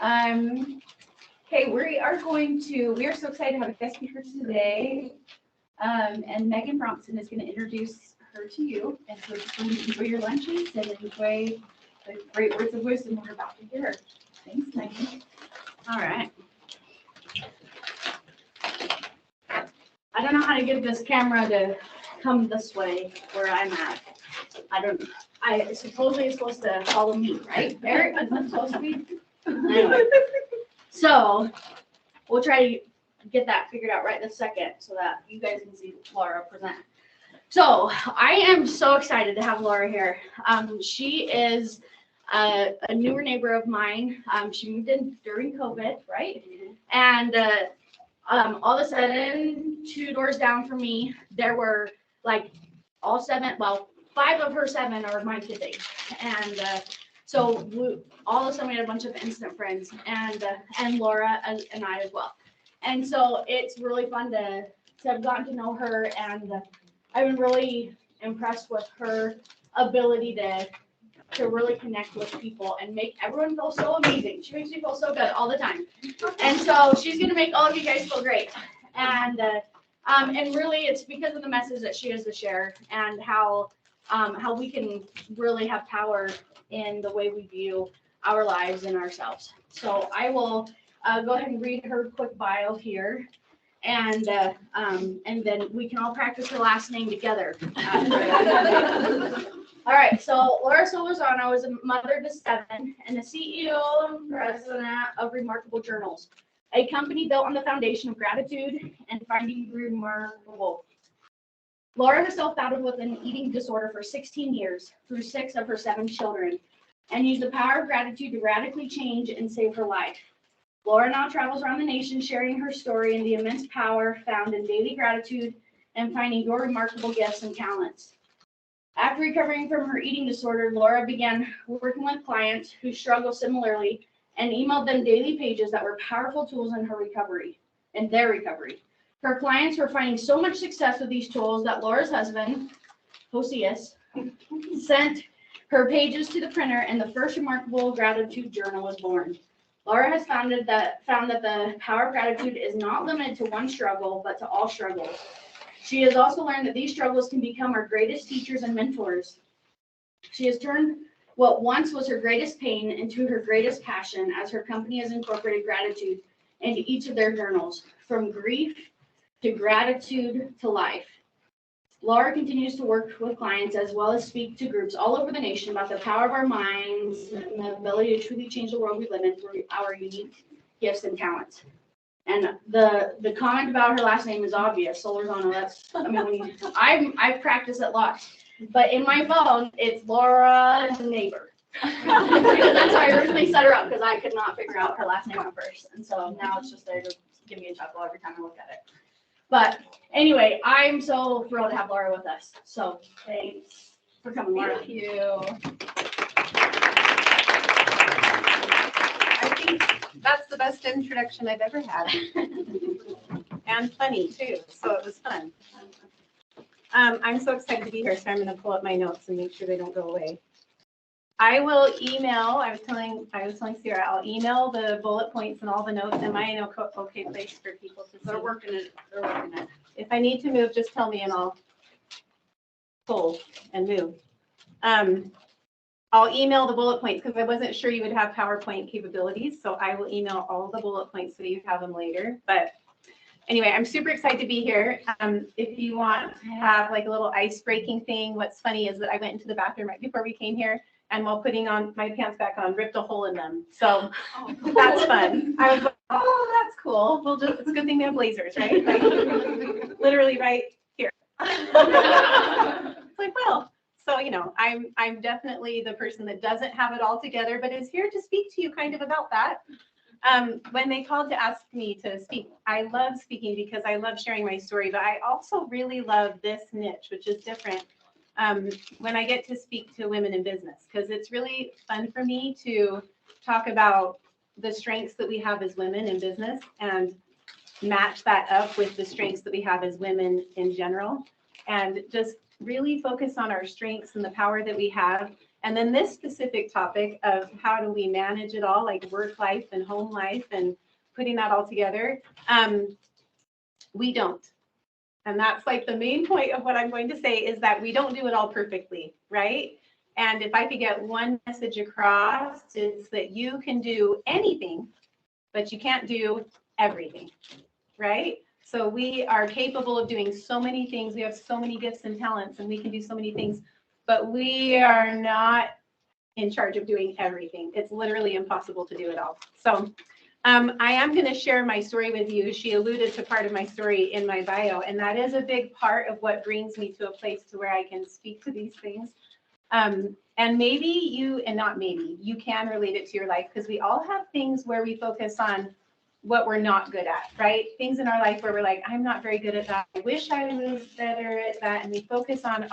Okay, we are so excited to have a guest speaker today. And Megan Bronson is going to introduce her to you. And so just enjoy your lunches and enjoy the great words of wisdom we're about to hear. Thanks, Megan. All right. I don't know how to get this camera to come this way where I'm at. I supposedly it's supposed to follow me, right? Eric, isn't it supposed to be? Anyway. So we'll try to get that figured out right this second so that you guys can see Laura present. So I am so excited to have Laura here. She is a newer neighbor of mine. She moved in during COVID, right? And all of a sudden, 2 doors down from me, there were like five of her 7 are my kids' age. And so all of a sudden we had a bunch of instant friends, and Laura and I as well. And so it's really fun to have gotten to know her, and I've been really impressed with her ability to really connect with people and make everyone feel so amazing. She makes me feel so good all the time. And so she's gonna make all of you guys feel great. And really it's because of the message that she has to share and how we can really have power in the way we view our lives and ourselves. So I will go ahead and read her quick bio here, and then we can all practice her last name together. All right, so Laura Solorzano is a mother to 7 and the CEO and president of Remarkable Journals, a company built on the foundation of gratitude and finding remarkable. Laura herself battled with an eating disorder for 16 years through 6 of her 7 children, and used the power of gratitude to radically change and save her life. Laura now travels around the nation sharing her story and the immense power found in daily gratitude and finding your remarkable gifts and talents. After recovering from her eating disorder, Laura began working with clients who struggle similarly and emailed them daily pages that were powerful tools in their recovery. Her clients were finding so much success with these tools that Laura's husband, Josias, sent her pages to the printer, and the first Remarkable Gratitude Journal was born. Laura has found that the power of gratitude is not limited to one struggle, but to all struggles. She has also learned that these struggles can become our greatest teachers and mentors. She has turned what once was her greatest pain into her greatest passion, as her company has incorporated gratitude into each of their journals, from grief to gratitude to life. Laura continues to work with clients as well as speak to groups all over the nation about the power of our minds and the ability to truly change the world we live in through our unique gifts and talents. And the comment about her last name is obvious, Solorzano. I've practiced it lots, but in my phone it's Laura's neighbor. Because that's how I originally set her up, because I could not figure out her last name at first, and so now it's just there to give me a chuckle every time I look at it. But anyway, I'm so thrilled to have Laura with us. So thanks for coming, Laura. Thank you. I think that's the best introduction I've ever had. And funny too, so it was fun. I'm so excited to be here, so I'm going to pull up my notes and make sure they don't go away. I will email, I was telling Sarah, I'll email the bullet points and all the notes. Am I in okay place for people to see? They're working it. If I need to move, just tell me and I'll pull and move. I'll email the bullet points because I wasn't sure you would have PowerPoint capabilities. So I will email all the bullet points so you have them later. But anyway, I'm super excited to be here. If you want to have like a little ice breaking thing, what's funny is that I went into the bathroom right before we came here, and while putting on my pants back on, ripped a hole in them. So that's fun. I was like, oh, that's cool. It's a good thing we have lasers, right? Like, literally right here. It's like, well, so, I'm definitely the person that doesn't have it all together, but is here to speak to you kind of about that. When they called to ask me to speak, I love speaking because I love sharing my story, but I also really love this niche, which is different. When I get to speak to women in business, because it's really fun for me to talk about the strengths that we have as women in business and match that up with the strengths that we have as women in general, and just really focus on our strengths and the power that we have, And then this specific topic of how do we manage it all, like work life and home life and putting that all together, we don't. And that's like the main point of what I'm going to say is that we don't do it all perfectly, right? And if I could get one message across, it's that you can do anything, but you can't do everything, right? So we are capable of doing so many things. We have so many gifts and talents, and we can do so many things, but we are not in charge of doing everything. It's literally impossible to do it all. So I am going to share my story with you. She alluded to part of my story in my bio, and that is a big part of what brings me to a place to where I can speak to these things. And maybe you, and not maybe, you can relate it to your life, because we all have things where we focus on what we're not good at, right? Things in our life where we're like, I'm not very good at that. I wish I was better at that. And we focus on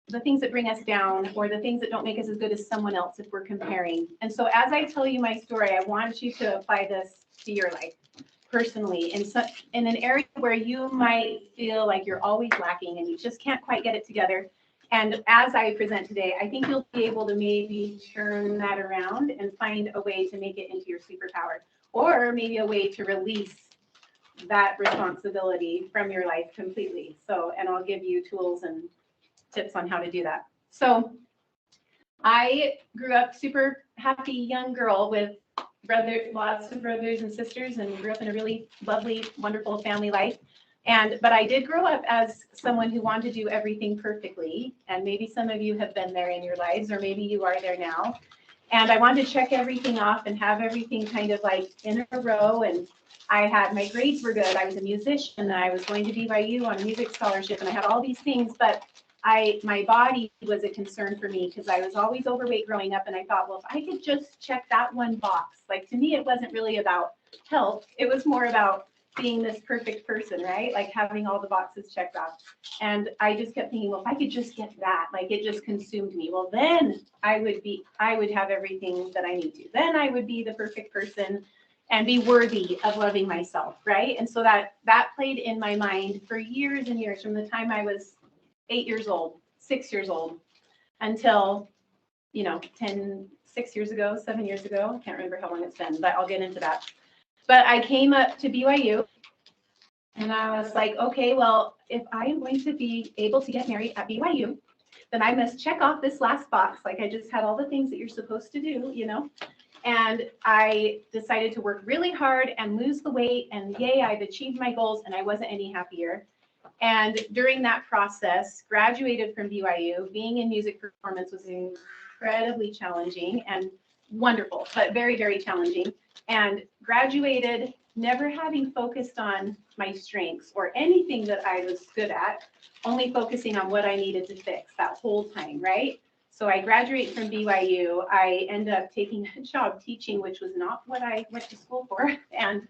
the things that bring us down, or the things that don't make us as good as someone else if we're comparing. And so as I tell you my story, I want you to apply this to your life personally in an area where you might feel like you're always lacking and you just can't quite get it together. And as I present today, I think you'll be able to maybe turn that around and find a way to make it into your superpower, or maybe a way to release that responsibility from your life completely. So, and I'll give you tools and tips on how to do that. So I grew up super happy young girl with lots of brothers and sisters, and grew up in a really lovely, wonderful family life. But I did grow up as someone who wanted to do everything perfectly. And maybe some of you have been there in your lives, or maybe you are there now. And I wanted to check everything off and have everything kind of like in a row. And my grades were good. I was a musician. I was going to BYU on a music scholarship, and I had all these things, but my body was a concern for me because I was always overweight growing up. And I thought, well, if I could just check that one box, like to me, it wasn't really about health. It was more about being this perfect person, right? Like having all the boxes checked off. And I just kept thinking, well, if I could just get that, like it just consumed me. Well, then I would have everything that I need to. Then I would be the perfect person and be worthy of loving myself, right? And so that played in my mind for years and years, from the time I was 8 years old, 6 years old, until, 6 years ago, 7 years ago. I can't remember how long it's been, but I'll get into that. But I came up to BYU, and I was like, okay, well, if I am going to be able to get married at BYU, then I must check off this last box. Like I just had all the things that you're supposed to do, And I decided to work really hard and lose the weight, and yay, I've achieved my goals, and I wasn't any happier. And during that process, graduated from BYU. Being in music performance was incredibly challenging and wonderful, but very, very challenging. And graduated never having focused on my strengths or anything that I was good at, only focusing on what I needed to fix that whole time, right? So I graduate from BYU. I end up taking a job teaching, which was not what I went to school for, and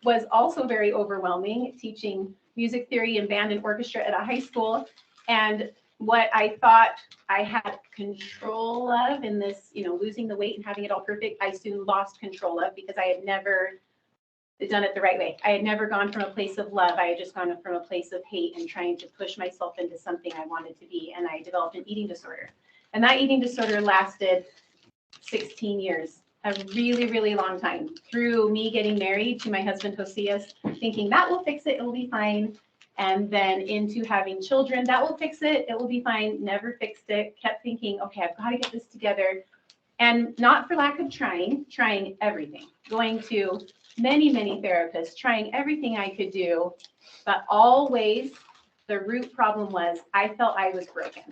was also very overwhelming, teaching music theory and band and orchestra at a high school. And what I thought I had control of in this, losing the weight and having it all perfect, I soon lost control of, because I had never done it the right way. I had never gone from a place of love. I had just gone from a place of hate and trying to push myself into something I wanted to be. And I developed an eating disorder. And that eating disorder lasted 16 years, a really, really long time, through me getting married to my husband, Josias, thinking that will fix it, it will be fine. And then into having children, that will fix it, it will be fine, never fixed it, kept thinking, okay, I've got to get this together. And not for lack of trying everything, going to many, many therapists, trying everything I could do, but always the root problem was I felt I was broken.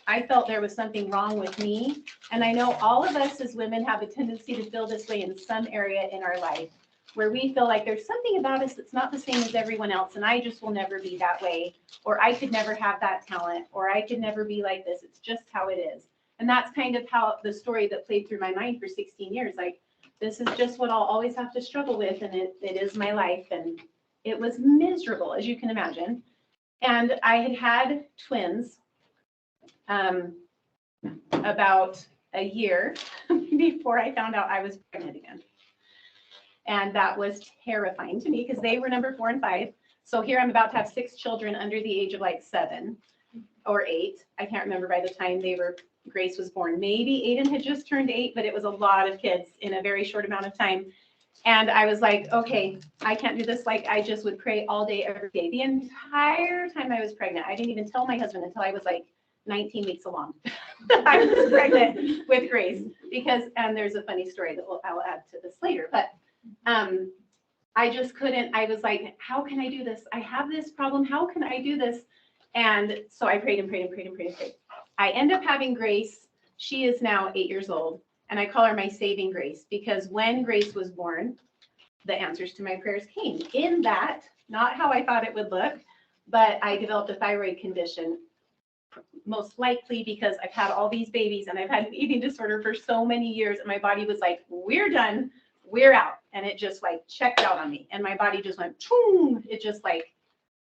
I felt there was something wrong with me. And I know all of us as women have a tendency to feel this way in some area in our life, where we feel like there's something about us that's not the same as everyone else, and I just will never be that way, or I could never have that talent, or I could never be like this. It's just how it is. And that's kind of how the story that played through my mind for 16 years. Like, this is just what I'll always have to struggle with, and it is my life. And it was miserable, as you can imagine. And I had twins about a year before I found out I was pregnant again. And that was terrifying to me, because they were number 4 and 5. So here I'm about to have 6 children under the age of like 7 or 8. I can't remember by the time they were Grace was born. Maybe Aiden had just turned 8, but it was a lot of kids in a very short amount of time. And I was like, okay, I can't do this. Like, I just would pray all day, every day. The entire time I was pregnant, I didn't even tell my husband until I was like 19 weeks along. I was pregnant with Grace because, and there's a funny story that I'll add to this later, but I just couldn't. I was like, how can I do this? I have this problem. How can I do this? And so I prayed and prayed and prayed and prayed and prayed. I end up having Grace. She is now 8 years old. And I call her my saving grace because when Grace was born, the answers to my prayers came in that, not how I thought it would look, but I developed a thyroid condition, most likely because I've had all these babies and I've had an eating disorder for so many years. And my body was like, we're done, we're out. And it just like checked out on me. And my body just went, choom, it just like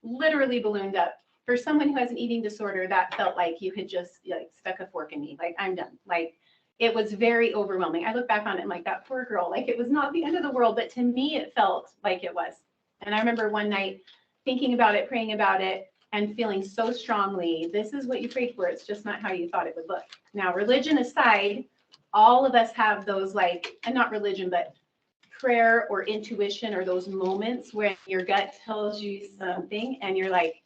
literally ballooned up. For someone who has an eating disorder, that felt like you had just like stuck a fork in me. Like, I'm done. Like, it was very overwhelming. I look back on it and like, that poor girl, like it was not the end of the world, but to me, it felt like it was. And I remember one night thinking about it, praying about it, and feeling so strongly, this is what you prayed for. It's just not how you thought it would look. Now, religion aside, all of us have those like, and not religion, but prayer or intuition or those moments when your gut tells you something and you're like,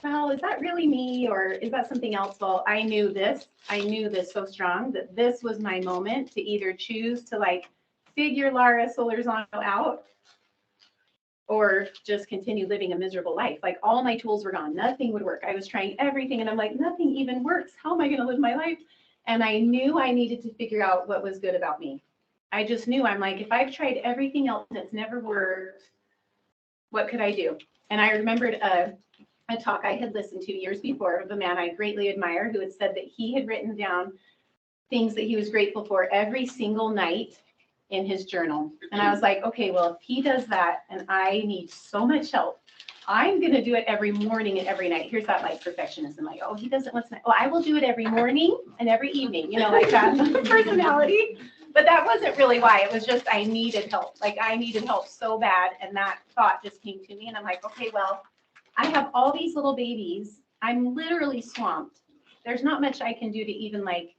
well, is that really me or is that something else? Well, I knew this so strong that this was my moment to either choose to like figure Laura Solorzano out or just continue living a miserable life. Like all my tools were gone. Nothing would work. I was trying everything and I'm like, nothing even works. How am I going to live my life? And I knew I needed to figure out what was good about me. I just knew, I'm like, if I've tried everything else and it's never worked, what could I do? And I remembered a talk I had listened to years before of a man I greatly admire who had said that he had written down things that he was grateful for every single night in his journal. And I was like, okay, well, if he does that and I need so much help, I'm going to do it every morning and every night. Here's that like perfectionism. Like, oh, he does it once a night. Oh, I will do it every morning and every evening, you know, like that personality. But that wasn't really why. It was just I needed help. Like I needed help so bad. And that thought just came to me. And I'm like, okay, well, I have all these little babies. I'm literally swamped. There's not much I can do to even like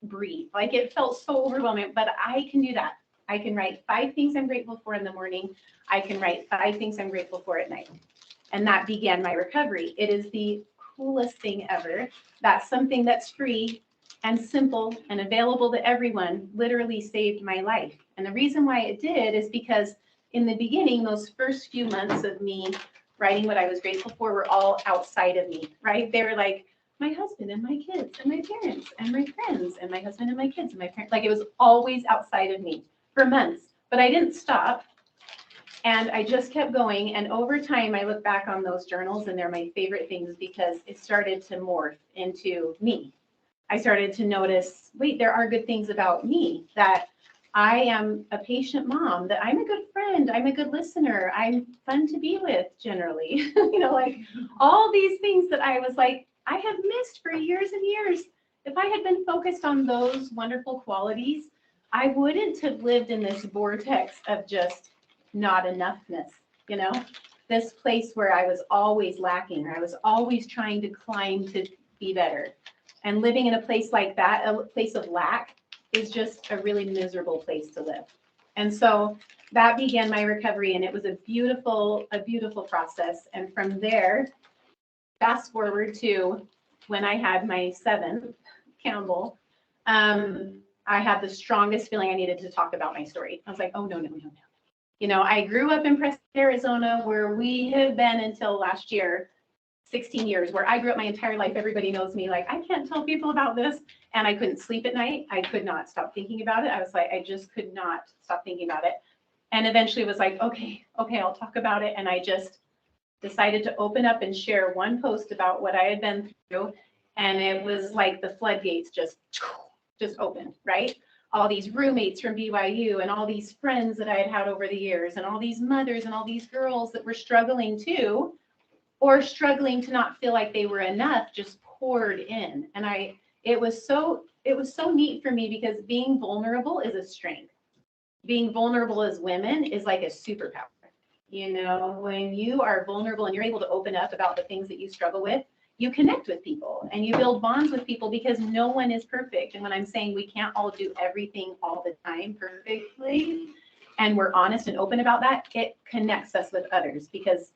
breathe. Like it felt so overwhelming, but I can do that. I can write 5 things I'm grateful for in the morning. I can write 5 things I'm grateful for at night. And that began my recovery. It is the coolest thing ever. That's something that's free and simple and available to everyone literally saved my life. And the reason why it did is because in the beginning, those first few months of me writing what I was grateful for were all outside of me, right? They were like my husband and my kids and my parents and my friends and my husband and my kids and my parents. Like it was always outside of me for months, but I didn't stop. And I just kept going. And over time, I look back on those journals and they're my favorite things because it started to morph into me. I started to notice, wait, there are good things about me, that I am a patient mom, that I'm a good friend, I'm a good listener, I'm fun to be with generally, you know, like all these things that I was like, I have missed for years and years. If I had been focused on those wonderful qualities, I wouldn't have lived in this vortex of just not enoughness, you know, this place where I was always lacking. I was always trying to climb to be better. And living in a place like that, a place of lack, is just a really miserable place to live. And so that began my recovery, and it was a beautiful process. And from there, fast forward to when I had my 7th, Campbell, I had the strongest feeling I needed to talk about my story. I was like, oh, no. You know, I grew up in Preston, Arizona, where we have been until last year, 16 years, where I grew up my entire life. Everybody knows me. Like, I can't tell people about this. And I couldn't sleep at night. I could not stop thinking about it. I was like, I just could not stop thinking about it. And eventually was like, okay, I'll talk about it. And I just decided to open up and share one post about what I had been through. And it was like the floodgates just opened, right? All these roommates from BYU and all these friends that I had had over the years and all these mothers and all these girls that were struggling too, or struggling to not feel like they were enough, just poured in. And it was so neat for me because being vulnerable is a strength. Being vulnerable as women is like a superpower. You know, when you are vulnerable and you're able to open up about the things that you struggle with, you connect with people and you build bonds with people because no one is perfect. And when I'm saying we can't all do everything all the time perfectly, and we're honest and open about that, it connects us with others because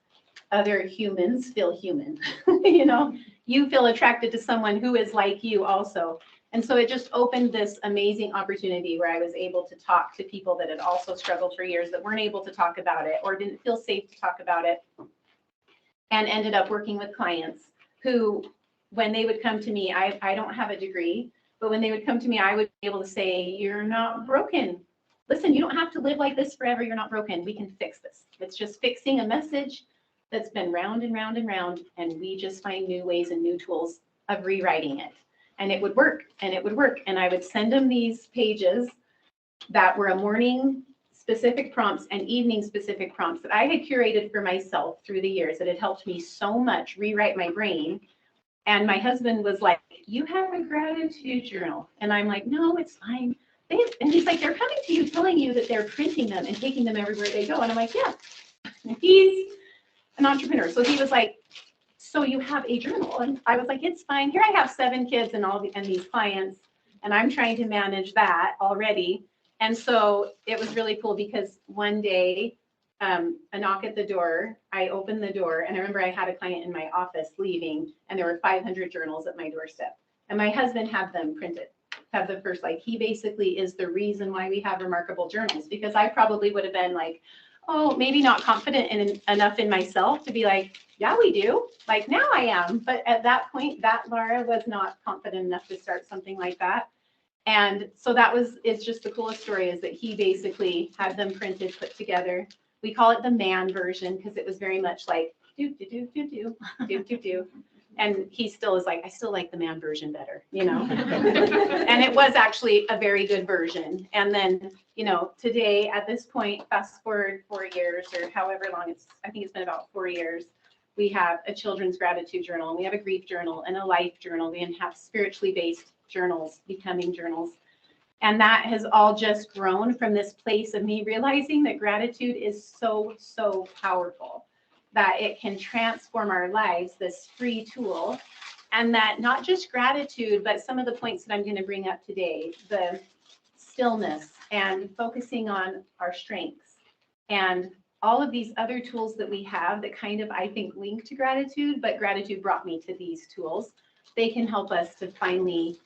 other humans feel human. You know, you feel attracted to someone who is like you also. And so it just opened this amazing opportunity where I was able to talk to people that had also struggled for years that weren't able to talk about it or didn't feel safe to talk about it, and ended up working with clients who, when they would come to me, I don't have a degree, but when they would come to me, I would be able to say, you're not broken. Listen, you don't have to live like this forever. You're not broken. We can fix this. It's just fixing a message that's been round and round and round, and we just find new ways and new tools of rewriting it. And it would work, and it would work. And I would send them these pages that were a morning specific prompts and evening specific prompts that I had curated for myself through the years that had helped me so much rewrite my brain. And my husband was like, you have a gratitude journal. And I'm like, no, it's fine. And he's like, they're coming to you telling you that they're printing them and taking them everywhere they go. And I'm like, yeah. And he's an entrepreneur. So he was like, so you have a journal? And I was like, it's fine. Here I have 7 kids and these clients, and I'm trying to manage that already. And so it was really cool because one day, a knock at the door, I opened the door, and I remember I had a client in my office leaving, and there were 500 journals at my doorstep. And my husband had them printed, had the first, like, he basically is the reason why we have remarkable journals, because I probably would have been like, oh, maybe not confident enough in myself to be like, yeah, we do. Like, now I am. But at that point, that Laura was not confident enough to start something like that. And so it's just the coolest story is that he basically had them printed, put together. We call it the man version because it was very much like, do. And he still is like, I still like the man version better, you know? And it was actually a very good version. And then, you know, today at this point, fast forward 4 years or however long I think it's been about 4 years, we have a children's gratitude journal, and we have a grief journal and a life journal. We have spiritually based journals, becoming journals. And that has all just grown from this place of me realizing that gratitude is so, so powerful, that it can transform our lives, this free tool. And that not just gratitude, but some of the points that I'm going to bring up today, the stillness and focusing on our strengths and all of these other tools that we have that kind of, I think, link to gratitude, but gratitude brought me to these tools. They can help us to finally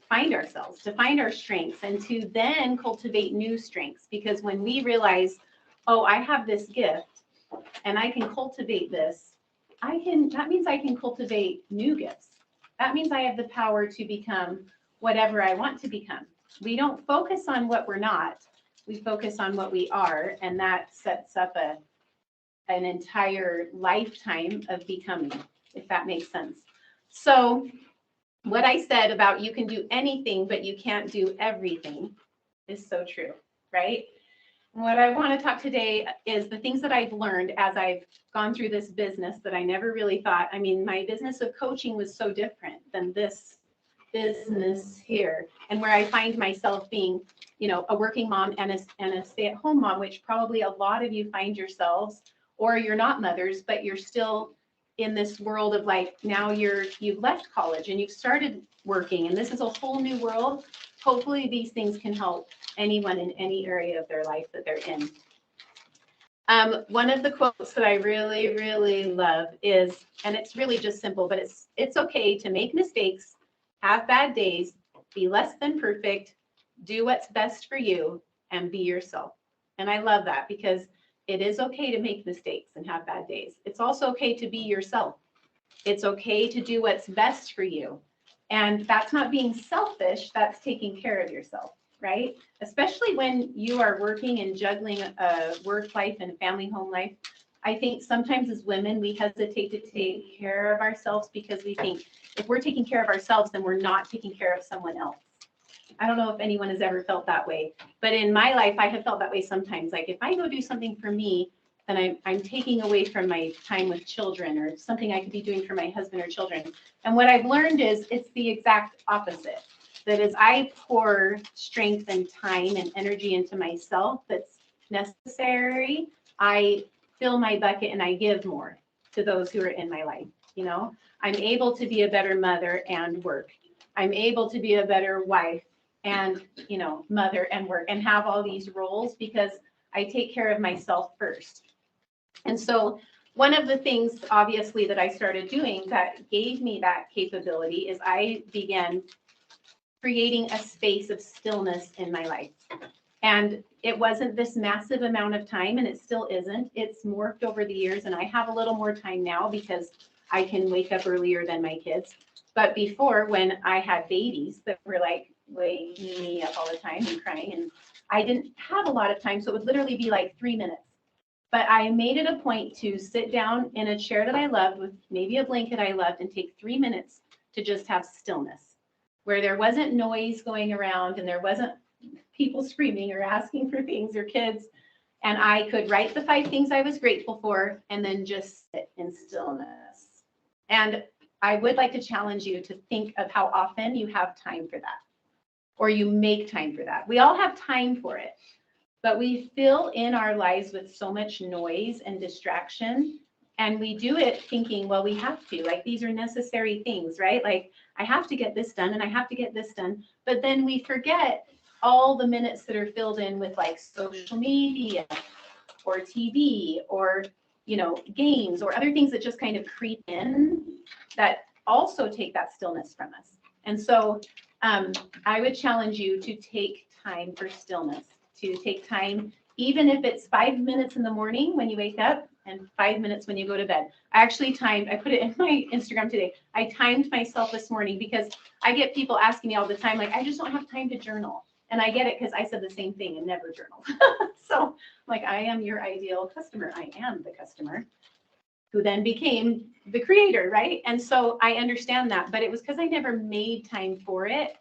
find ourselves, to find our strengths, and to then cultivate new strengths. Because when we realize, oh, I have this gift and I can cultivate this, that means I can cultivate new gifts. That means I have the power to become whatever I want to become. We don't focus on what we're not, we focus on what we are, and that sets up an entire lifetime of becoming, if that makes sense. So what I said about you can do anything, but you can't do everything is so true, right? And what I want to talk today is the things that I've learned as I've gone through this business that I never really thought. I mean, my business of coaching was so different than this business here, and where I find myself being, you know, a working mom and a stay-at-home mom, which probably a lot of you find yourselves, or you're not mothers, but you're still in this world of like, now you've left college and you've started working, and this is a whole new world. Hopefully these things can help anyone in any area of their life that they're in. One of the quotes that I really, really love is, and it's really just simple, but it's okay to make mistakes, have bad days, be less than perfect, do what's best for you, and be yourself. And I love that because it is okay to make mistakes and have bad days. It's also okay to be yourself. It's okay to do what's best for you. And that's not being selfish, that's taking care of yourself, right? Especially when you are working and juggling a work life and family home life. I think sometimes as women, we hesitate to take care of ourselves because we think if we're taking care of ourselves, then we're not taking care of someone else. I don't know if anyone has ever felt that way, but in my life, I have felt that way sometimes. Like if I go do something for me, then I'm taking away from my time with children or something I could be doing for my husband or children. And what I've learned is it's the exact opposite. That as I pour strength and time and energy into myself that's necessary, I fill my bucket and I give more to those who are in my life. you know? I'm able to be a better mother and work. I'm able to be a better wife and, you know, mother and work and have all these roles because I take care of myself first. And so one of the things, obviously, that I started doing that gave me that capability is I began creating a space of stillness in my life. And it wasn't this massive amount of time, and it still isn't. It's morphed over the years, and I have a little more time now because I can wake up earlier than my kids. But before, when I had babies that were like waking me up all the time and crying, and I didn't have a lot of time, so it would literally be like 3 minutes. But I made it a point to sit down in a chair that I loved with maybe a blanket I loved and take 3 minutes to just have stillness, where there wasn't noise going around and there wasn't people screaming or asking for things or kids. And I could write the 5 things I was grateful for and then just sit in stillness. And I would like to challenge you to think of how often you have time for that, or you make time for that. We all have time for it, but we fill in our lives with so much noise and distraction. And we do it thinking, well, we have to, like, these are necessary things, right? Like, I have to get this done and I have to get this done. But then we forget all the minutes that are filled in with like social media or TV or, you know, games or other things that just kind of creep in that also take that stillness from us. And so I would challenge you to take time for stillness, to take time, even if it's 5 minutes in the morning when you wake up and 5 minutes when you go to bed. I actually timed, I put it in my Instagram today. I timed myself this morning because I get people asking me all the time, like, I just don't have time to journal. And I get it because I said the same thing and never journaled. So like, I am your ideal customer. I am the customer who then became the creator, right? And so I understand that, but it was because I never made time for it.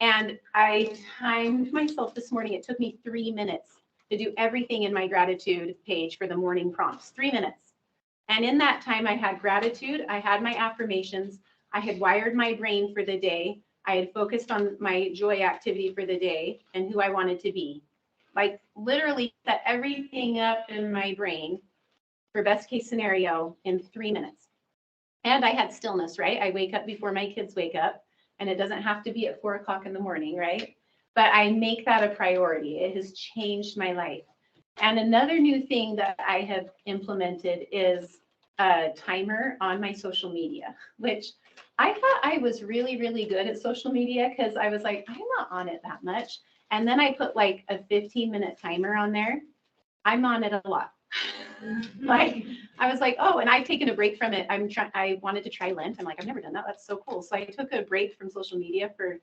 And I timed myself this morning. It took me 3 minutes to do everything in my gratitude page for the morning prompts, 3 minutes. And in that time, I had gratitude, I had my affirmations, I had wired my brain for the day, I had focused on my joy activity for the day and who I wanted to be. Like, literally set everything up in my brain for best case scenario in 3 minutes. And I had stillness, right? I wake up before my kids wake up, and it doesn't have to be at 4 o'clock in the morning, right? But I make that a priority. It has changed my life. And another new thing that I have implemented is a timer on my social media, which I thought I was really, really good at social media because I was like, I'm not on it that much. And then I put like a 15-minute timer on there. I'm on it a lot. Like, I was like, oh, and I've taken a break from it. I wanted to try Lent. I'm like, I've never done that. That's so cool. So I took a break from social media for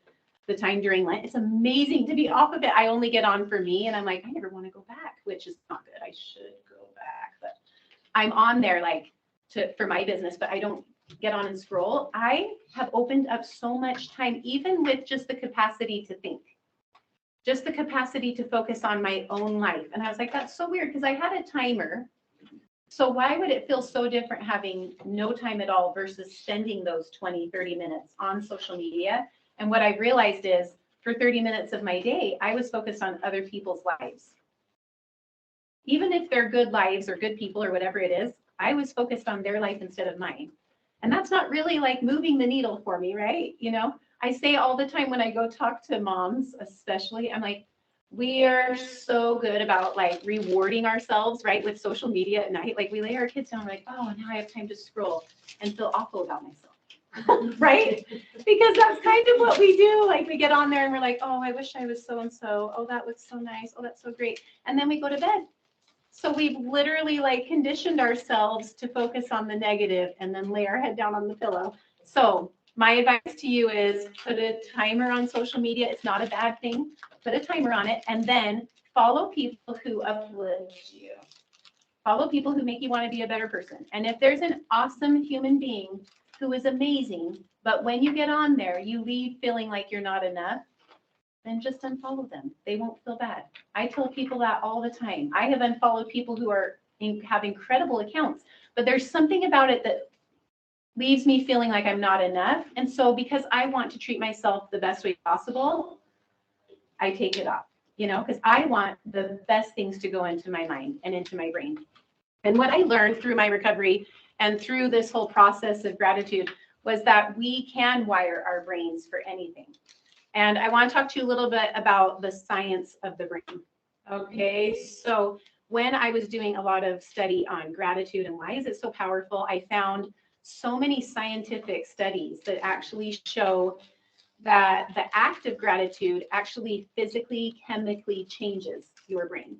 the time during Lent. It's amazing to be off of it. I only get on for me, and I'm like, I never want to go back, which is not good. I should go back, but I'm on there like for my business, but I don't get on and scroll. I have opened up so much time, even with just the capacity to think, just the capacity to focus on my own life. And I was like, that's so weird because I had a timer. So why would it feel so different having no time at all versus spending those 20, 30 minutes on social media? And what I realized is for 30 minutes of my day, I was focused on other people's lives. Even if they're good lives or good people or whatever it is, I was focused on their life instead of mine. And that's not really like moving the needle for me, right? You know, I say all the time when I go talk to moms, especially, I'm like, we are so good about like rewarding ourselves, right? With social media at night. Like, we lay our kids down, we're like, oh, now I have time to scroll and feel awful about myself. Right? Because that's kind of what we do. Like, we get on there and we're like, oh, I wish I was so-and-so. Oh, that looks so nice. Oh, that's so great. And then we go to bed. So we've literally like conditioned ourselves to focus on the negative and then lay our head down on the pillow. So my advice to you is put a timer on social media. It's not a bad thing. Put a timer on it, and then follow people who uplift you. Follow people who make you want to be a better person. And if there's an awesome human being who is amazing, but when you get on there, you leave feeling like you're not enough, then just unfollow them. They won't feel bad. I tell people that all the time. I have unfollowed people who have incredible accounts, but there's something about it that leaves me feeling like I'm not enough. And so because I want to treat myself the best way possible, I take it off, you know, because I want the best things to go into my mind and into my brain. And what I learned through my recovery and through this whole process of gratitude was that we can wire our brains for anything. And I want to talk to you a little bit about the science of the brain. Okay, so when I was doing a lot of study on gratitude and why is it so powerful, I found so many scientific studies that actually show that the act of gratitude actually physically, chemically changes your brain.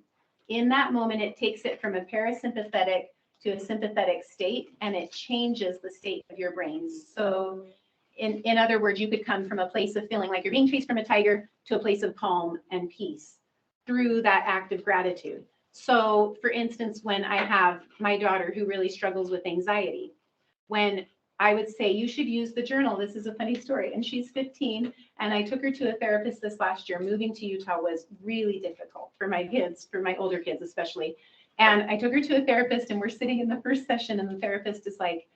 In that moment, it takes it from a parasympathetic to a sympathetic state, and it changes the state of your brain. So in other words, you could come from a place of feeling like you're being chased from a tiger to a place of calm and peace through that act of gratitude. So for instance, when I have my daughter who really struggles with anxiety, when I would say, you should use the journal. This is a funny story. And she's 15. And I took her to a therapist this last year. Moving to Utah was really difficult for my kids, for my older kids especially. And I took her to a therapist and we're sitting in the first session and the therapist is like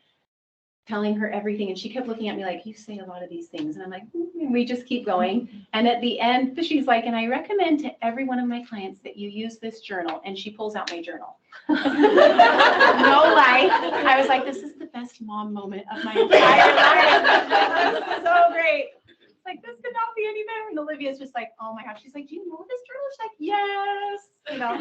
telling her everything. And she kept looking at me like, you say a lot of these things. And I'm like, and we just keep going. And at the end, she's like, and I recommend to every one of my clients that you use this journal. And she pulls out my journal. No lie. I was like, this is the best mom moment of my entire life. This is so great. It's like, this could not be any better. And Olivia's just like, oh my gosh. She's like, do you know this journal? She's like, yes. You know.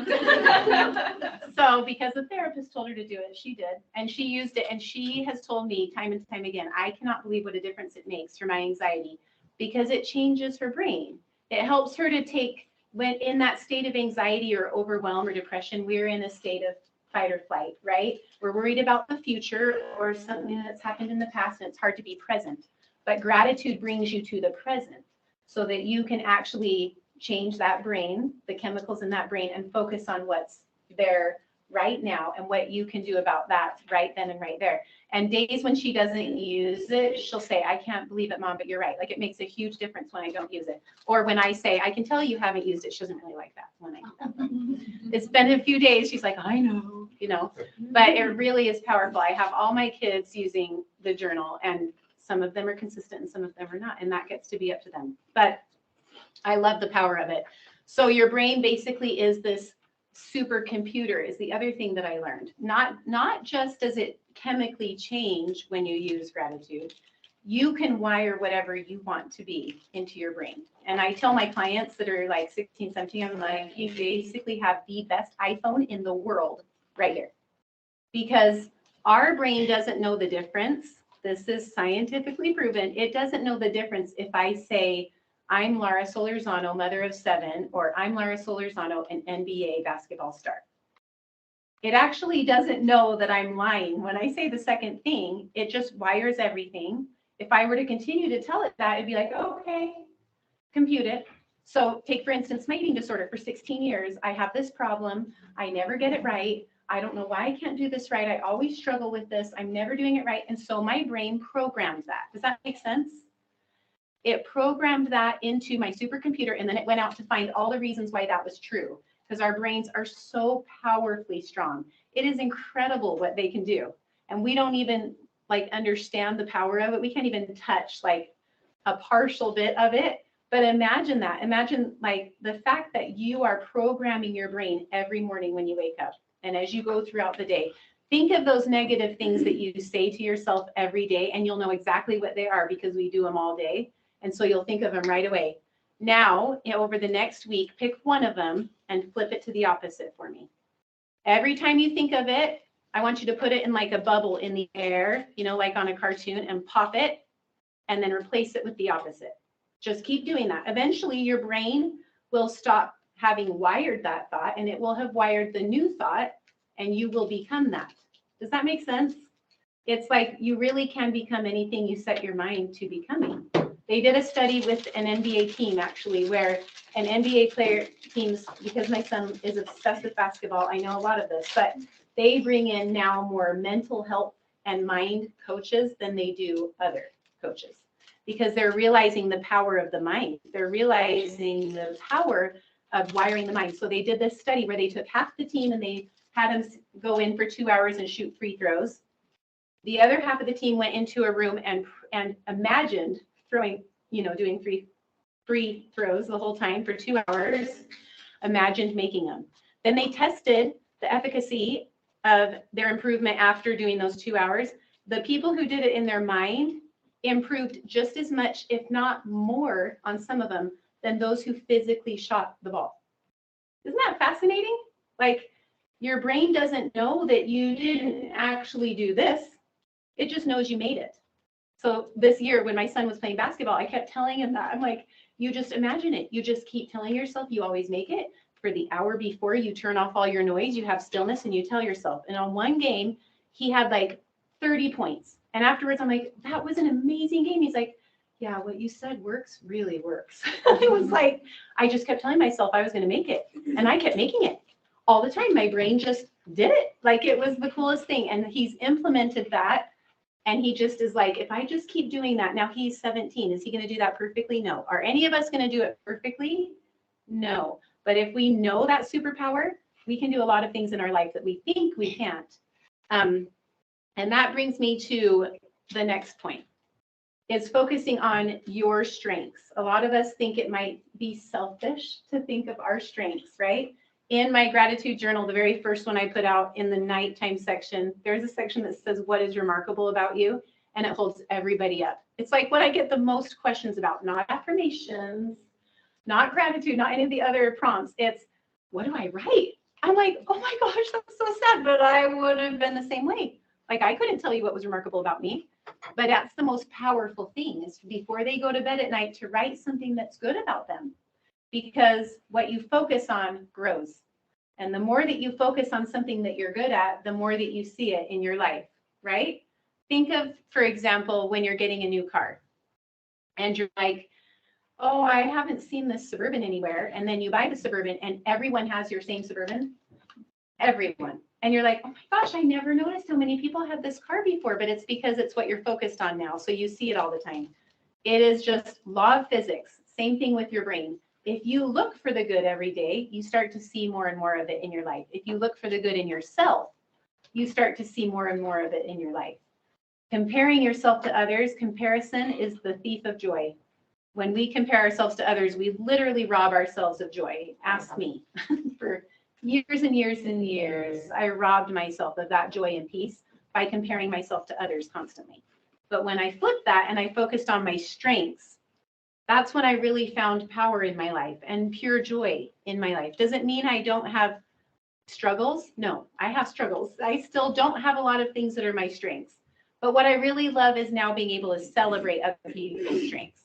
So because the therapist told her to do it, she did. And she used it. And she has told me time and time again, I cannot believe what a difference it makes for my anxiety because it changes her brain. It helps her to take, when in that state of anxiety or overwhelm or depression, we're in a state of fight or flight, right? We're worried about the future or something that's happened in the past and it's hard to be present. But gratitude brings you to the present so that you can actually change that brain, the chemicals in that brain, and focus on what's there right now and what you can do about that right then and right there. And days when she doesn't use it, she'll say, I can't believe it, Mom, but you're right. Like it makes a huge difference when I don't use it. Or when I say, I can tell you haven't used it. She doesn't really like that when I do that. It's been a few days. She's like, I know, you know, but it really is powerful. I have all my kids using the journal and some of them are consistent and some of them are not. And that gets to be up to them. But I love the power of it. So your brain basically is this supercomputer is the other thing that I learned. Not just does it chemically change when you use gratitude, you can wire whatever you want to be into your brain. And I tell my clients that are like 16, 17, I'm like, you basically have the best iPhone in the world right here. Because our brain doesn't know the difference. This is scientifically proven. It doesn't know the difference if I say, I'm Laura Solorzano, mother of 7, or I'm Laura Solorzano, an NBA basketball star. It actually doesn't know that I'm lying. When I say the second thing, it just wires everything. If I were to continue to tell it that, it'd be like, okay, compute it. So take, for instance, my eating disorder. For 16 years, I have this problem. I never get it right. I don't know why I can't do this right. I always struggle with this. I'm never doing it right. And so my brain programmed that. Does that make sense? It programmed that into my supercomputer, and then it went out to find all the reasons why that was true, because our brains are so powerfully strong. It is incredible what they can do. And we don't even like understand the power of it. We can't even touch like a partial bit of it. But imagine that. Imagine like the fact that you are programming your brain every morning when you wake up and as you go throughout the day. Think of those negative things that you say to yourself every day, and you'll know exactly what they are because we do them all day. And so you'll think of them right away. Now, over the next week, pick one of them and flip it to the opposite for me. Every time you think of it, I want you to put it in like a bubble in the air, you know, like on a cartoon, and pop it and then replace it with the opposite. Just keep doing that. Eventually, your brain will stop having wired that thought and it will have wired the new thought and you will become that. Does that make sense? It's like you really can become anything you set your mind to becoming. They did a study with an NBA team, actually, where an NBA player teams, because my son is obsessed with basketball, I know a lot of this, but they bring in now more mental health and mind coaches than they do other coaches, because they're realizing the power of the mind. They're realizing the power of wiring the mind. So they did this study where they took half the team and they had them go in for 2 hours and shoot free throws. The other half of the team went into a room and imagined throwing, you know, doing free throws the whole time for 2 hours, imagined making them. Then they tested the efficacy of their improvement after doing those 2 hours. The people who did it in their mind improved just as much, if not more, on some of them than those who physically shot the ball. Isn't that fascinating? Like, your brain doesn't know that you didn't actually do this. It just knows you made it. So this year when my son was playing basketball, I kept telling him that. I'm like, you just imagine it. You just keep telling yourself you always make it. For the hour before, you turn off all your noise, you have stillness, and you tell yourself. And on one game, he had like 30 points. And afterwards, I'm like, that was an amazing game. He's like, yeah, what you said works, really works. It was like, I just kept telling myself I was going to make it. And I kept making it all the time. My brain just did it. Like, it was the coolest thing. And he's implemented that. And he just is like, if I just keep doing that, now he's 17. Is he going to do that perfectly? No. Are any of us going to do it perfectly? No. But if we know that superpower, we can do a lot of things in our life that we think we can't. And that brings me to the next point. It's focusing on your strengths. A lot of us think it might be selfish to think of our strengths, right? In my gratitude journal, the very first one I put out in the nighttime section, there's a section that says, what is remarkable about you? And it holds everybody up. It's like what I get the most questions about, not affirmations, not gratitude, not any of the other prompts. It's, what do I write? I'm like, oh my gosh, that's so sad, but I would have been the same way. Like, I couldn't tell you what was remarkable about me, but that's the most powerful thing, is before they go to bed at night to write something that's good about them, because what you focus on grows. And the more that you focus on something that you're good at, the more that you see it in your life, right? Think of, for example, when you're getting a new car and you're like, oh, I haven't seen this Suburban anywhere. And then you buy the Suburban and everyone has your same Suburban. Everyone. And you're like, oh my gosh, I never noticed how many people had this car before, but it's because it's what you're focused on now. So you see it all the time. It is just law of physics. Same thing with your brain. If you look for the good every day, you start to see more and more of it in your life. If you look for the good in yourself, you start to see more and more of it in your life. Comparing yourself to others, comparison is the thief of joy. When we compare ourselves to others, we literally rob ourselves of joy. Ask me. For years and years and years, I robbed myself of that joy and peace by comparing myself to others constantly. But when I flipped that and I focused on my strengths, that's when I really found power in my life and pure joy in my life. Does it mean I don't have struggles? No, I have struggles. I still don't have a lot of things that are my strengths. But what I really love is now being able to celebrate other people's strengths.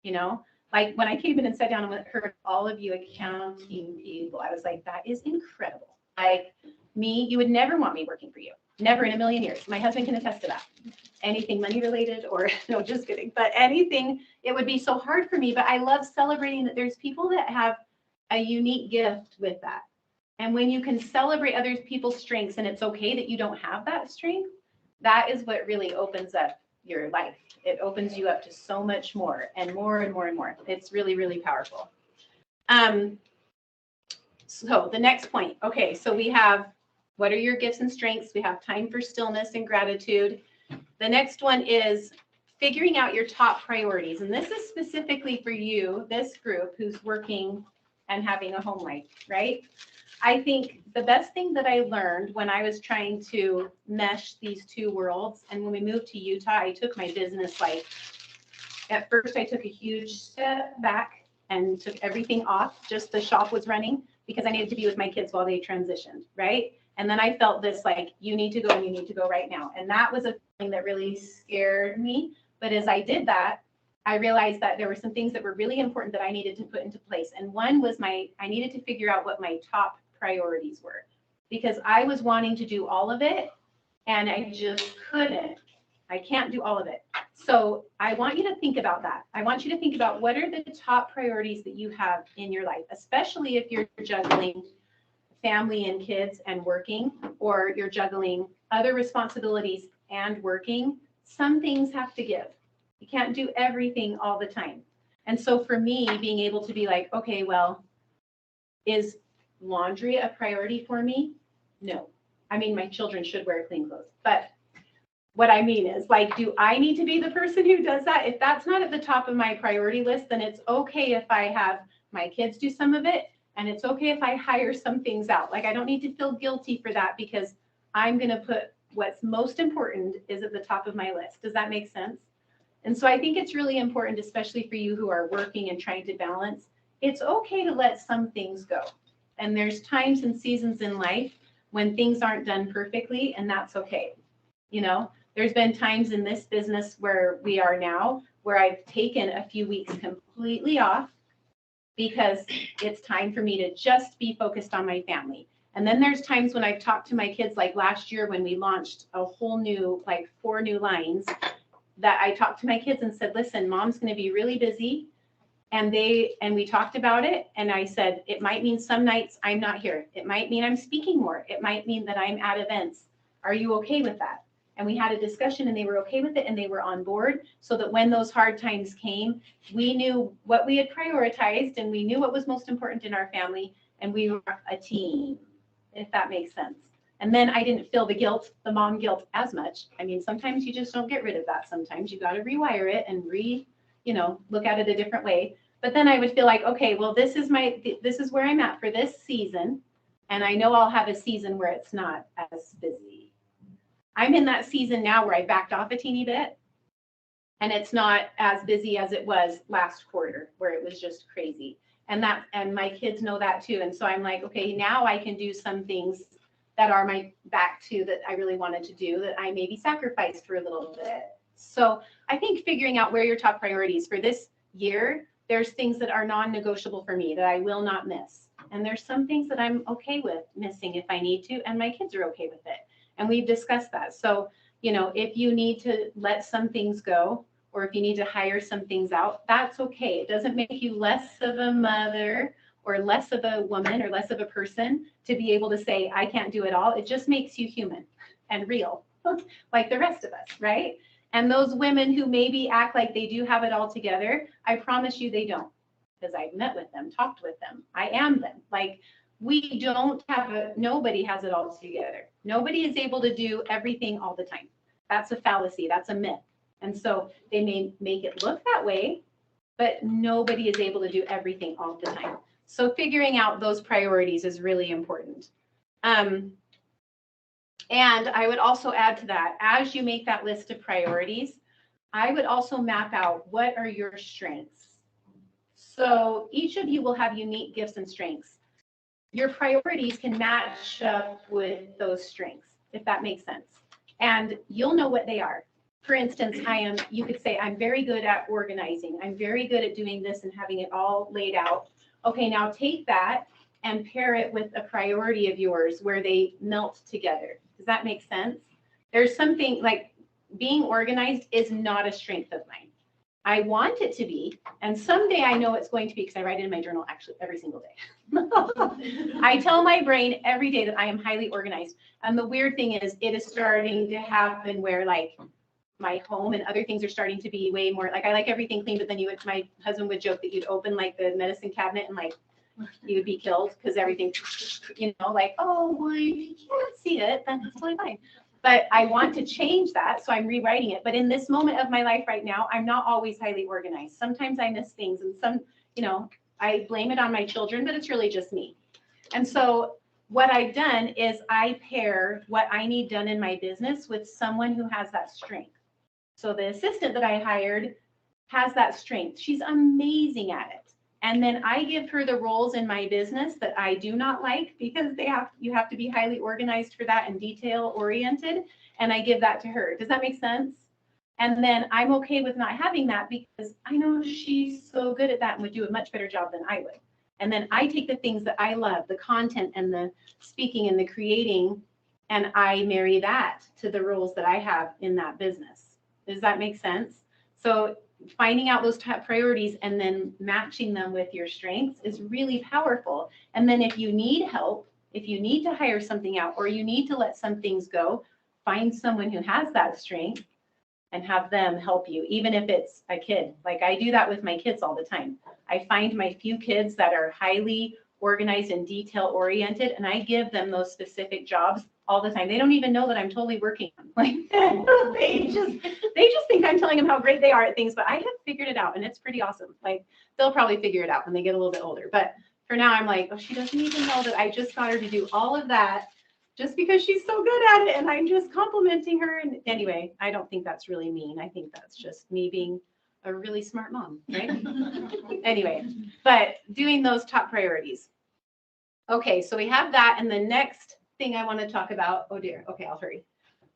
You know, like when I came in and sat down and heard all of you accounting people, I was like, that is incredible. Like me, you would never want me working for you. Never in a million years. My husband can attest to that. Anything money related or no, just kidding. But anything, it would be so hard for me. But I love celebrating that there's people that have a unique gift with that. And when you can celebrate other people's strengths and it's okay that you don't have that strength, that is what really opens up your life. It opens you up to so much more and more and more and more. It's really, really powerful. So the next point. Okay, so we have, what are your gifts and strengths? We have time for stillness and gratitude. The next one is figuring out your top priorities. And this is specifically for you, this group who's working and having a home life, right? I think the best thing that I learned when I was trying to mesh these two worlds, and when we moved to Utah, I took my business life. At first, I took a huge step back and took everything off. Just the shop was running because I needed to be with my kids while they transitioned, right? And then I felt this like, you need to go and you need to go right now. And that was a thing that really scared me. But as I did that, I realized that there were some things that were really important that I needed to put into place. And one was I needed to figure out what my top priorities were, because I was wanting to do all of it and I just couldn't. I can't do all of it. So I want you to think about that. I want you to think about what are the top priorities that you have in your life, especially if you're juggling family and kids and working, or you're juggling other responsibilities and working. Some things have to give. You can't do everything all the time. And so for me, being able to be like, okay, well, is laundry a priority for me? No. I mean, my children should wear clean clothes. But what I mean is, like, do I need to be the person who does that? If that's not at the top of my priority list, then it's okay if I have my kids do some of it. And it's okay if I hire some things out. Like, I don't need to feel guilty for that because I'm going to put what's most important is at the top of my list. Does that make sense? And so I think it's really important, especially for you who are working and trying to balance. It's okay to let some things go. And there's times and seasons in life when things aren't done perfectly, and that's okay. You know, there's been times in this business where we are now where I've taken a few weeks completely off because it's time for me to just be focused on my family. And then there's times when I've talked to my kids, like last year when we launched a whole new, like 4 new lines, that I talked to my kids and said, listen, mom's going to be really busy. And we talked about it. And I said, it might mean some nights I'm not here. It might mean I'm speaking more. It might mean that I'm at events. Are you okay with that? And we had a discussion and they were okay with it and they were on board, so that when those hard times came, we knew what we had prioritized and we knew what was most important in our family, and we were a team, if that makes sense. And then I didn't feel the guilt, the mom guilt, as much. I mean, sometimes you just don't get rid of that. Sometimes you got to rewire it and look at it a different way. But then I would feel like, okay, well, this is where I'm at for this season. And I know I'll have a season where it's not as busy. I'm in that season now where I backed off a teeny bit, and it's not as busy as it was last quarter, where it was just crazy. And my kids know that too. And so I'm like, okay, now I can do some things that are my back to that I really wanted to do, that I maybe sacrificed for a little bit. So I think figuring out where your top priorities for this year, there's things that are non-negotiable for me that I will not miss. And there's some things that I'm okay with missing if I need to, and my kids are okay with it. And we've discussed that. So, if you need to let some things go, or if you need to hire some things out, that's okay. It doesn't make you less of a mother or less of a woman or less of a person to be able to say, I can't do it all. It just makes you human and real, like the rest of us, right? And those women who maybe act like they do have it all together, I promise you they don't, because I've met with them, talked with them. I am them. Like, nobody has it all together. Nobody is able to do everything all the time. That's a fallacy. That's a myth. And so they may make it look that way, but nobody is able to do everything all the time. So figuring out those priorities is really important. And I would also add to that, as you make that list of priorities, I would also map out what are your strengths. So each of you will have unique gifts and strengths. Your priorities can match up with those strengths, if that makes sense. And you'll know what they are. For instance, you could say, I'm very good at organizing. I'm very good at doing this and having it all laid out. Okay, now take that and pair it with a priority of yours where they melt together. Does that make sense? There's something like being organized is not a strength of mine. I want it to be, and someday I know it's going to be, because I write it in my journal actually every single day. I tell my brain every day that I am highly organized. And the weird thing is, it is starting to happen where like my home and other things are starting to be way more, like I like everything clean, but then my husband would joke that you'd open like the medicine cabinet and like you would be killed because everything, like, oh, well, you can't see it, then it's totally fine. But I want to change that, so I'm rewriting it. But in this moment of my life right now, I'm not always highly organized. Sometimes I miss things, and I blame it on my children, but it's really just me. And so what I've done is I pair what I need done in my business with someone who has that strength. So the assistant that I hired has that strength. She's amazing at it. And then I give her the roles in my business that I do not like, because you have to be highly organized for that and detail oriented. And I give that to her. Does that make sense? And then I'm okay with not having that because I know she's so good at that and would do a much better job than I would. And then I take the things that I love, the content and the speaking and the creating, and I marry that to the roles that I have in that business. Does that make sense? So finding out those top priorities and then matching them with your strengths is really powerful. And then if you need help, if you need to hire something out or you need to let some things go, find someone who has that strength and have them help you, even if it's a kid. Like I do that with my kids all the time. I find my few kids that are highly organized and detail oriented, and I give them those specific jobs all the time. They don't even know that I'm totally working on. Like they just think I'm telling them how great they are at things, but I have figured it out and it's pretty awesome. Like they'll probably figure it out when they get a little bit older. But for now I'm like, oh, she doesn't even know that I just got her to do all of that just because she's so good at it and I'm just complimenting her. And anyway, I don't think that's really mean. I think that's just me being a really smart mom, right? Anyway, but doing those top priorities. Okay, so we have that. And the next thing I want to talk about, oh dear, okay, I'll hurry.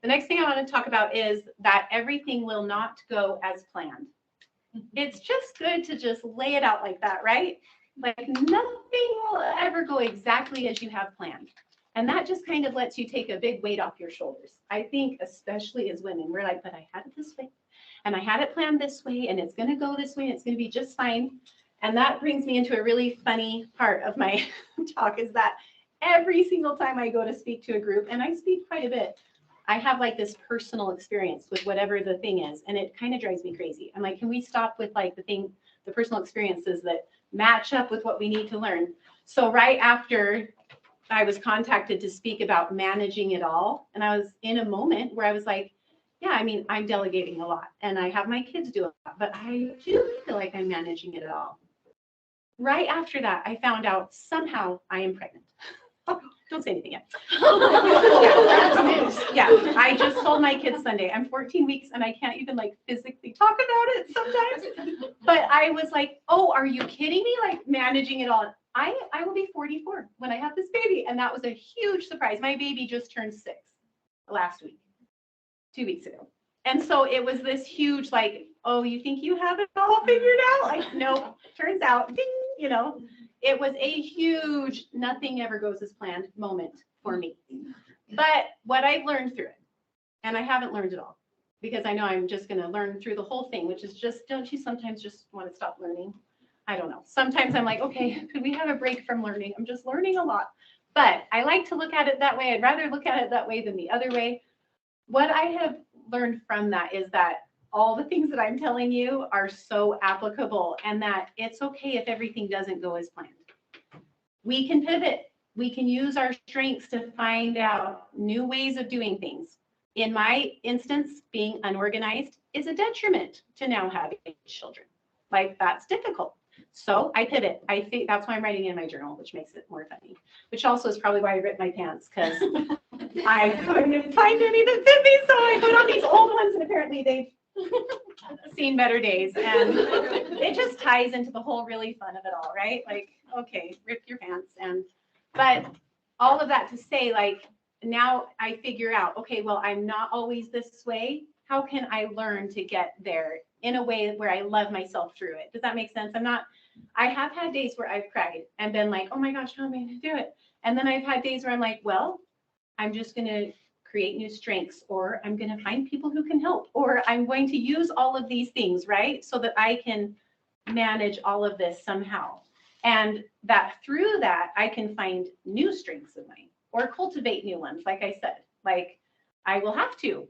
The next thing I want to talk about is that everything will not go as planned. It's just good to just lay it out like that, right? Like nothing will ever go exactly as you have planned. And that just kind of lets you take a big weight off your shoulders. I think especially as women, we're like, but I had it this way and I had it planned this way and it's going to go this way and it's going to be just fine. And that brings me into a really funny part of my talk is that every single time I go to speak to a group, and I speak quite a bit, I have like this personal experience with whatever the thing is. And it kind of drives me crazy. I'm like, can we stop with like the personal experiences that match up with what we need to learn? So right after I was contacted to speak about managing it all, and I was in a moment where I was like, yeah, I mean, I'm delegating a lot and I have my kids do a lot, but I do feel like I'm managing it all. Right after that, I found out somehow I am pregnant. Oh, don't say anything yet. Yeah, I just told my kids Sunday, I'm 14 weeks and I can't even like physically talk about it sometimes. But I was like, oh, are you kidding me? Like managing it all. I will be 44 when I have this baby. And that was a huge surprise. My baby just turned 6 last week, 2 weeks ago. And so it was this huge like, oh, you think you have it all figured out? Like, no, turns out, ding, you know. It was a huge, nothing ever goes as planned moment for me. But what I've learned through it, and I haven't learned it all, because I know I'm just going to learn through the whole thing, which is just, don't you sometimes just want to stop learning? I don't know. Sometimes I'm like, okay, could we have a break from learning? I'm just learning a lot. But I like to look at it that way. I'd rather look at it that way than the other way. What I have learned from that is that all the things that I'm telling you are so applicable and that it's okay if everything doesn't go as planned. We can pivot. We can use our strengths to find out new ways of doing things. In my instance, being unorganized is a detriment to now having children. Like that's difficult. So I pivot. I think that's why I'm writing in my journal, which makes it more funny, which also is probably why I ripped my pants because I couldn't find any that fit me. So I put on these old ones and apparently they've seen better days, and it just ties into the whole really fun of it all, right? Like, okay, rip your pants. But all of that to say, like, now I figure out, okay, well, I'm not always this way. How can I learn to get there in a way where I love myself through it? Does that make sense? I have had days where I've cried and been like, oh my gosh, how am I going to do it? And then I've had days where I'm like, well, I'm just going to create new strengths, or I'm going to find people who can help, or I'm going to use all of these things, right? So that I can manage all of this somehow. And that through that, I can find new strengths of mine or cultivate new ones. Like I said, like I will have to,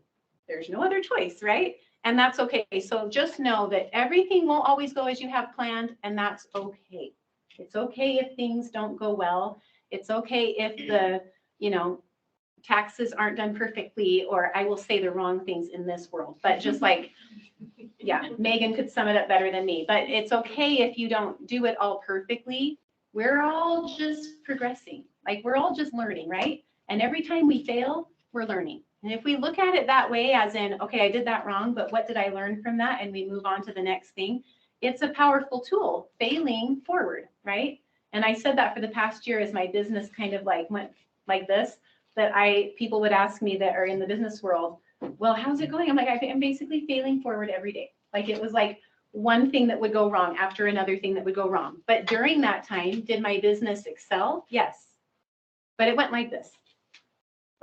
there's no other choice, right? And that's okay. So just know that everything won't always go as you have planned, and that's okay. It's okay if things don't go well. It's okay if the, taxes aren't done perfectly, or I will say the wrong things in this world, but just like, yeah, Megan could sum it up better than me, but it's okay if you don't do it all perfectly. We're all just progressing. Like we're all just learning, right? And every time we fail, we're learning. And if we look at it that way, as in, okay, I did that wrong, but what did I learn from that? And we move on to the next thing. It's a powerful tool, failing forward, right? And I said that for the past year as my business kind of like went like this, that people would ask me that are in the business world, well, how's it going? I'm like, I'm basically failing forward every day. Like it was like one thing that would go wrong after another thing that would go wrong. But during that time, did my business excel? Yes. But it went like this.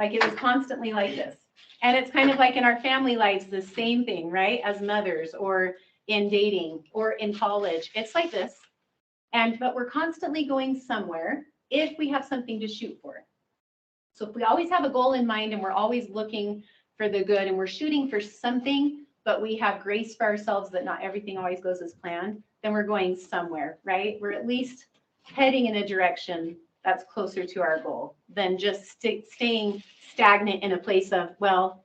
Like it was constantly like this. And it's kind of like in our family lives, the same thing, right? As mothers or in dating or in college, it's like this. But we're constantly going somewhere if we have something to shoot for. So if we always have a goal in mind and we're always looking for the good and we're shooting for something, but we have grace for ourselves that not everything always goes as planned, then we're going somewhere, right? We're at least heading in a direction that's closer to our goal than just staying stagnant in a place of, well,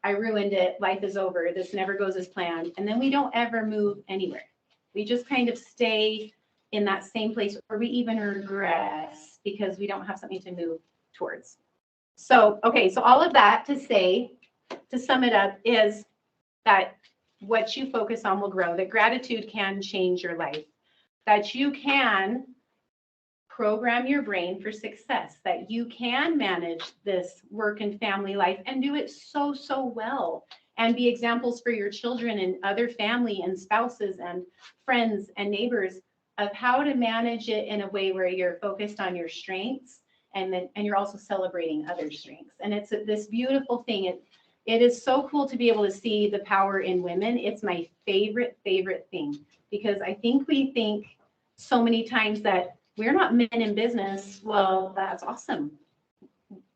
I ruined it, life is over, this never goes as planned. And then we don't ever move anywhere. We just kind of stay in that same place, or we even regress because we don't have something to move towards. So, okay, so all of that to say, to sum it up, is that what you focus on will grow, that gratitude can change your life, that you can program your brain for success, that you can manage this work and family life and do it so, so well, and be examples for your children and other family and spouses and friends and neighbors of how to manage it in a way where you're focused on your strengths and you're also celebrating other strengths. And it's this beautiful thing. It is so cool to be able to see the power in women. It's my favorite thing, because I think we think so many times that we're not men in business. Well, that's awesome.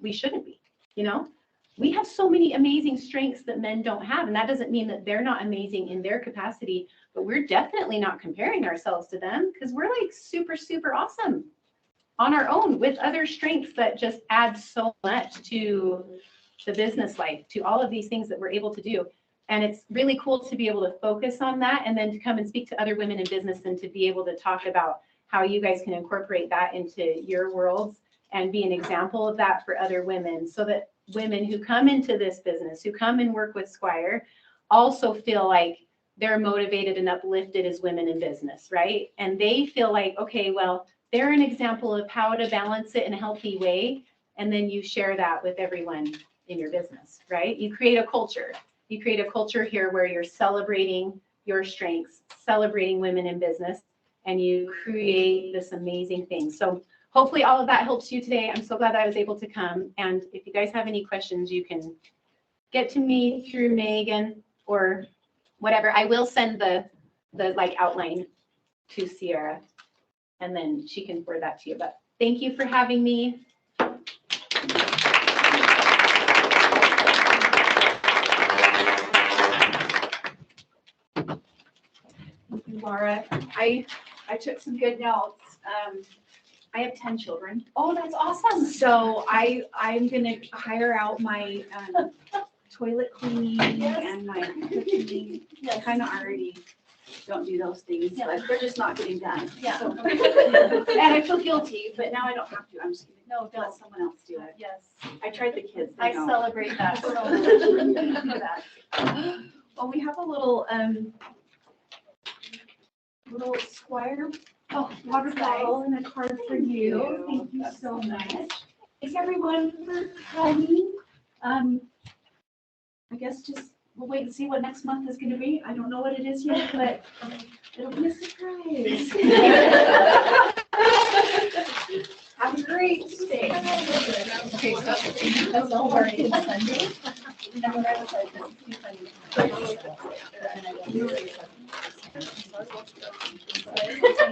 We shouldn't be, you know? We have so many amazing strengths that men don't have. And that doesn't mean that they're not amazing in their capacity, but we're definitely not comparing ourselves to them, because we're like super, super awesome on our own with other strengths that just add so much to the business life, to all of these things that we're able to do. And it's really cool to be able to focus on that and then to come and speak to other women in business and to be able to talk about how you guys can incorporate that into your worlds and be an example of that for other women, so that women who come into this business, who come and work with Squire, also feel like they're motivated and uplifted as women in business, right? And they feel like, okay, well, they're an example of how to balance it in a healthy way. And then you share that with everyone in your business, right? You create a culture. You create a culture here where you're celebrating your strengths, celebrating women in business, and you create this amazing thing. So hopefully all of that helps you today. I'm so glad that I was able to come. And if you guys have any questions, you can get to me through Megan or whatever. I will send the like outline to Sierra, and then she can forward that to you. But thank you for having me. Thank you, Laura. I took some good notes. I have 10 children. Oh, that's awesome. So I'm gonna hire out my toilet cleaning and my cooking. I kind of already don't do those things, but they're just not getting done. Yeah. So- and I feel guilty, but now I don't have to. I'm just gonna No, let someone else do it. Yes, I tried the kids. They I don't. celebrate that so much. For that. Well, we have a little Squire water bottle and a card for you. Thank you so much. Thanks everyone for coming. I guess just we'll wait and see what next month is going to be. I don't know what it is yet, but it'll be a surprise. Have a great day. Okay, so that's all our kids Sunday.